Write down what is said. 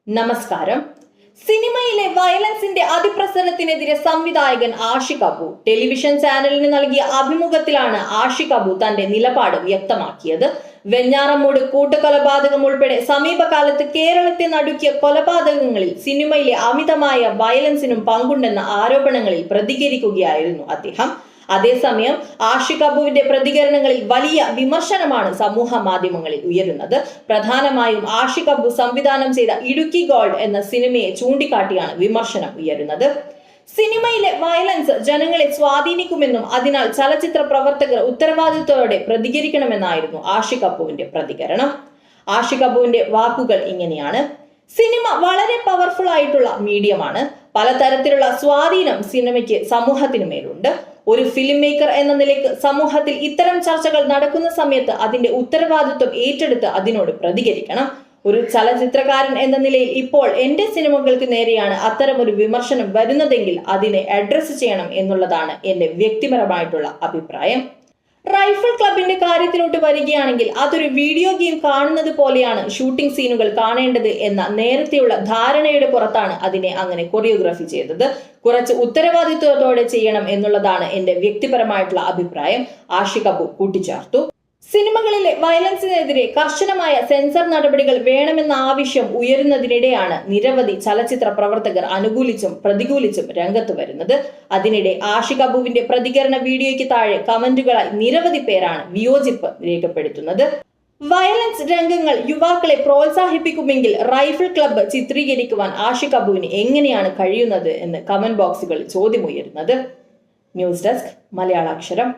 നമസ്കാരം. സിനിമയിലെ വയലൻസിന്റെ അതിപ്രസരത്തിനെതിരെ സംവിധായകൻ ആഷിഖ് അബു ടെലിവിഷൻ ചാനലിന് നൽകിയ അഭിമുഖത്തിലാണ് ആഷിഖ് അബു തന്റെ നിലപാട് വ്യക്തമാക്കിയത്. വെഞ്ഞാറമൂട് കൂട്ടുകൊലപാതകം ഉൾപ്പെടെ സമീപകാലത്ത് കേരളത്തെ നടുക്കിയ കൊലപാതകങ്ങളിൽ സിനിമയിലെ അമിതമായ വയലൻസിനും പങ്കുണ്ടെന്ന ആരോപണങ്ങളിൽ പ്രതികരിക്കുകയായിരുന്നു അദ്ദേഹം. അതേസമയം ആഷിഖ് അബുവിന്റെ പ്രതികരണങ്ങളിൽ വലിയ വിമർശനമാണ് സമൂഹ മാധ്യമങ്ങളിൽ ഉയരുന്നത്. പ്രധാനമായും ആഷിഖ് അബു സംവിധാനം ചെയ്ത ഇടുക്കി ഗോൾഡ് എന്ന സിനിമയെ ചൂണ്ടിക്കാട്ടിയാണ് വിമർശനം ഉയരുന്നത്. സിനിമയിലെ വയലൻസ് ജനങ്ങളെ സ്വാധീനിക്കുമെന്നും അതിനാൽ ചലച്ചിത്ര പ്രവർത്തകർ ഉത്തരവാദിത്വത്തോടെ പ്രതികരിക്കണമെന്നായിരുന്നു ആഷിഖ് അബുവിന്റെ പ്രതികരണം. ആഷിഖ് അബുവിന്റെ വാക്കുകൾ ഇങ്ങനെയാണ്: സിനിമ വളരെ പവർഫുൾ ആയിട്ടുള്ള മീഡിയമാണ്. പലതരത്തിലുള്ള സ്വാധീനം സിനിമയ്ക്ക് സമൂഹത്തിനു മേലുണ്ട്. ഒരു ഫിലിം മേക്കർ എന്ന നിലയ്ക്ക് സമൂഹത്തിൽ ഇത്തരം ചർച്ചകൾ നടക്കുന്ന സമയത്ത് അതിന്റെ ഉത്തരവാദിത്വം ഏറ്റെടുത്ത് അതിനോട് പ്രതികരിക്കണം. ഒരു ചലച്ചിത്രകാരൻ എന്ന നിലയിൽ ഇപ്പോൾ എന്റെ സിനിമകൾക്ക് നേരെയാണ് അത്തരമൊരു വിമർശനം വരുന്നതെങ്കിൽ അതിനെ അഡ്രസ് ചെയ്യണം എന്നുള്ളതാണ് എന്റെ വ്യക്തിപരമായിട്ടുള്ള അഭിപ്രായം. റൈഫിൾ ക്ലബിന്റെ കാര്യത്തിലോട്ട് വരികയാണെങ്കിൽ അതൊരു വീഡിയോ ഗെയിം കാണുന്നത് പോലെയാണ് ഷൂട്ടിംഗ് സീനുകൾ കാണേണ്ടത് എന്ന നേരത്തെയുള്ള ധാരണയുടെ പുറത്താണ് അതിനെ അങ്ങനെ കൊറിയോഗ്രാഫി ചെയ്തത്. കുറച്ച് ഉത്തരവാദിത്വത്തോടെ ചെയ്യണം എന്നുള്ളതാണ് എന്റെ വ്യക്തിപരമായിട്ടുള്ള അഭിപ്രായം, ആഷിഖ് അബു കൂട്ടിച്ചേർത്തു. സിനിമകളിലെ വയലൻസിനെതിരെ കർശനമായ സെൻസർ നടപടികൾ വേണമെന്ന ആവശ്യം ഉയരുന്നതിനിടെയാണ് നിരവധി ചലച്ചിത്ര പ്രവർത്തകർ അനുകൂലിച്ചും പ്രതികൂലിച്ചും രംഗത്ത് വരുന്നത്. അതിനിടെ ആഷിഖ് അബുവിന്റെ പ്രതികരണ വീഡിയോയ്ക്ക് താഴെ കമന്റുകളായി നിരവധി പേരാണ് വിയോജിപ്പ് രേഖപ്പെടുത്തുന്നത്. വയലൻസ് രംഗങ്ങൾ യുവാക്കളെ പ്രോത്സാഹിപ്പിക്കുമെങ്കിൽ റൈഫിൾ ക്ലബ്ബ് ചിത്രീകരിക്കുവാൻ ആഷിഖ് അബുവിന് എങ്ങനെയാണ് കഴിയുന്നത് എന്ന് കമന്റ് ബോക്സുകളിൽ ചോദ്യമുയരുന്നത്. News desk മലയാളാക്ഷരം.